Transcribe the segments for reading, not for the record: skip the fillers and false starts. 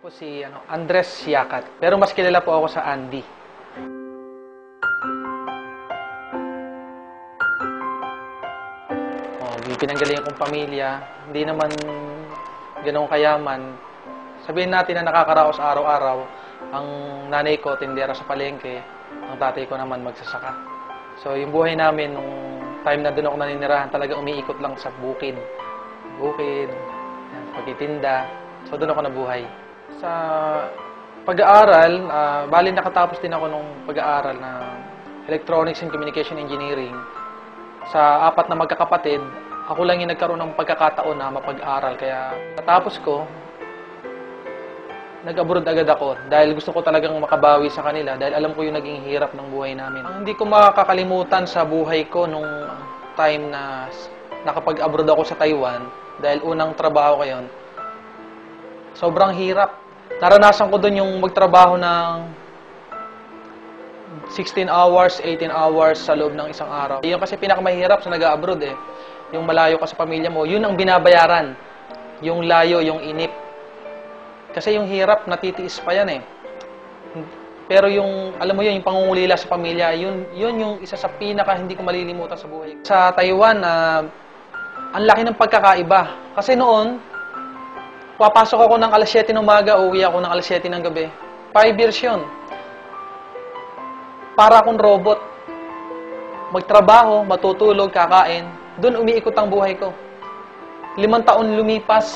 po si Andres Yakat, pero mas kilala po ako sa Andy. Pinanggalingan kong pamilya, hindi naman ganoong kayaman. Sabihin natin na nakakaraos araw-araw, ang nanay ko tindera sa palengke, ang tatay ko naman magsasaka. So yung buhay namin, nung time na doon ako naninirahan, talaga umiikot lang sa bukid. Bukid, pagtitinda. So doon ako nabuhay. Sa pag-aaral, bali nakatapos din ako nung pag-aaral na Electronics and Communication Engineering. Sa 4 na magkakapatid, ako lang yung nagkaroon ng pagkakataon na mapag-aral. Kaya natapos ko, nag-abroad agad ako dahil gusto ko talagang makabawi sa kanila dahil alam ko yung naging hirap ng buhay namin. Ang hindi ko makakalimutan sa buhay ko nung time na nakapag-abroad ako sa Taiwan dahil unang trabaho ko yun, sobrang hirap. Naranasan ko doon yung magtrabaho ng 16 hours, 18 hours sa loob ng isang araw. Yun kasi pinakamahirap sa nag-abroad eh. Yung malayo ka sa pamilya mo, yun ang binabayaran. Yung layo, yung inip. Kasi yung hirap, natitiis pa yan eh. Pero yung, alam mo yun, yung pangungulila sa pamilya, yun yung isa sa pinaka hindi ko malilimutan sa buhay. Sa Taiwan, ang laki ng pagkakaiba. Kasi noon, papasok ako ng alas 7 ng umaga, uwi ako ng alas 7 ng gabi. 5 years yun. Para akong robot. Magtrabaho, matutulog, kakain. Doon umiikot ang buhay ko. 5 taon lumipas,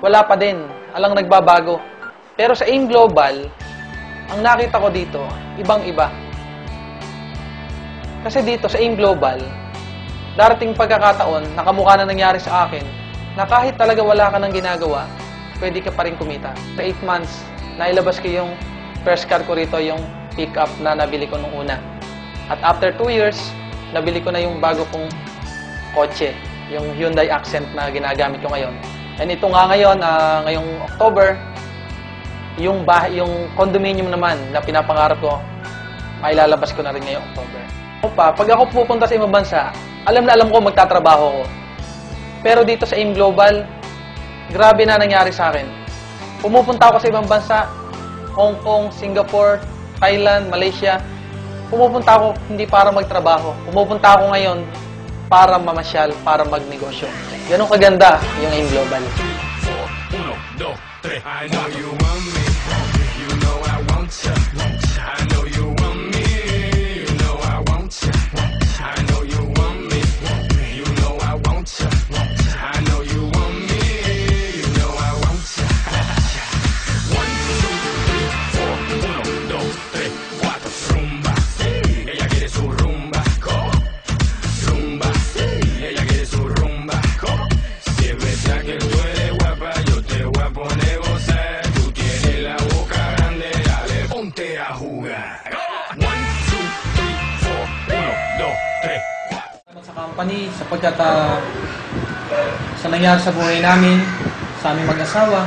wala pa din. Alang nagbabago. Pero sa AIM Global, ang nakita ko dito, ibang-iba. Kasi dito sa AIM Global, darating pagkakataon, nakamukha na nangyari sa akin, na kahit talaga wala ka ng ginagawa, pwede ka pa rin kumita. Sa 8 months, nailabas ko yung first car ko rito, yung pick-up na nabili ko nung una. At after 2 years, nabili ko na yung bago kong kotse, yung Hyundai Accent na ginagamit ko ngayon. And ito nga ngayon, ngayong October, yung condominium naman na pinapangarap ko, mailalabas ko na rin ngayong October. Pag ako pupunta sa ibang bansa, alam na alam ko magtatrabaho ko. Pero dito sa AIM Global, grabe na nangyari sa akin. Pumupunta ako sa ibang bansa, Hong Kong, Singapore, Thailand, Malaysia. Pumupunta ako hindi para magtrabaho. Pumupunta ako ngayon para mamasyal, para magnegosyo. Ganun kaganda yung AIM Global. 1, 2, 3. I know you want me. You know I want you. I know you want me. You know I want you. I know you want me. You know I want you. I know you want me. You know I want you. 1, 2, 3, 4. 1, 2, 3, 4. Rumba. Ella quiere su rumba. Rumba. Ella quiere su rumba. Si es verdad que tú eres guapa, yo te voy a poner a gozar. Tú tienes la boca grande, dale, ponte a jugar. 1, 2, 3, 4. 1, 2, 3, 4. Salamat sa company sapagkat sa nangyari sa buhay namin, sa aming mag-asawa,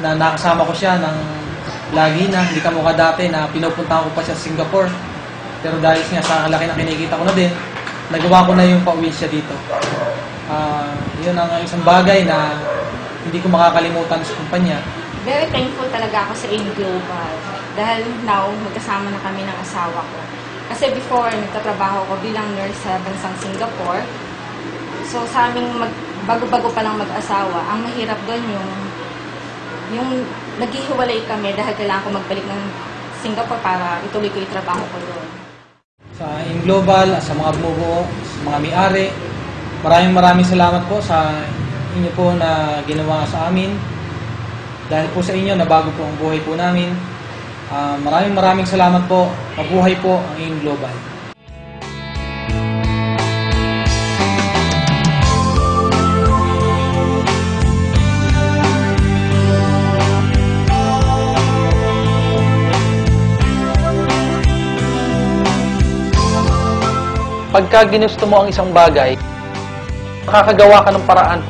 na nakasama ko siya ng lagi na, hindi ka mukha dati na pinupuntahan ko pa siya sa Singapore. Pero dahil nga sa laki na kinikita ko na din, nagawa ko na yung pauwi siya dito. Yun ang isang bagay na hindi ko makakalimutan sa kumpanya. Very thankful talaga ako sa AIM Global dahil now magkasama na kami ng asawa ko. Kasi before, nagtatrabaho ko bilang nurse sa bansang Singapore. So sa aming bago-bago pa lang mag-asawa, ang mahirap doon yung naghihiwalay kami dahil kailangan ko magbalik ng Singapore para ituloy ko yung trabaho ko doon. Sa AIM Global, sa mga bumubuo, sa mga may-ari, maraming salamat po sa inyo po na ginawa sa amin. Dahil po sa inyo, nabago po ang buhay po namin. Maraming salamat po. Mabuhay po ang AIM Global. Pagka ginusto mo ang isang bagay, makakagawa ka ng paraan.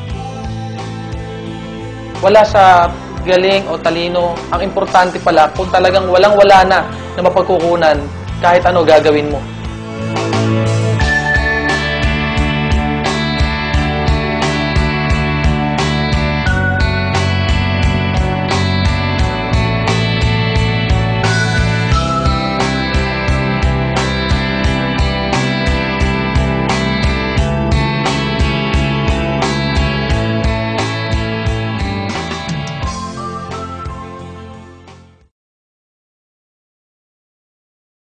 Wala sa galing o talino. Ang importante pala, kung talagang walang-wala na mapagkukunan, kahit ano gagawin mo.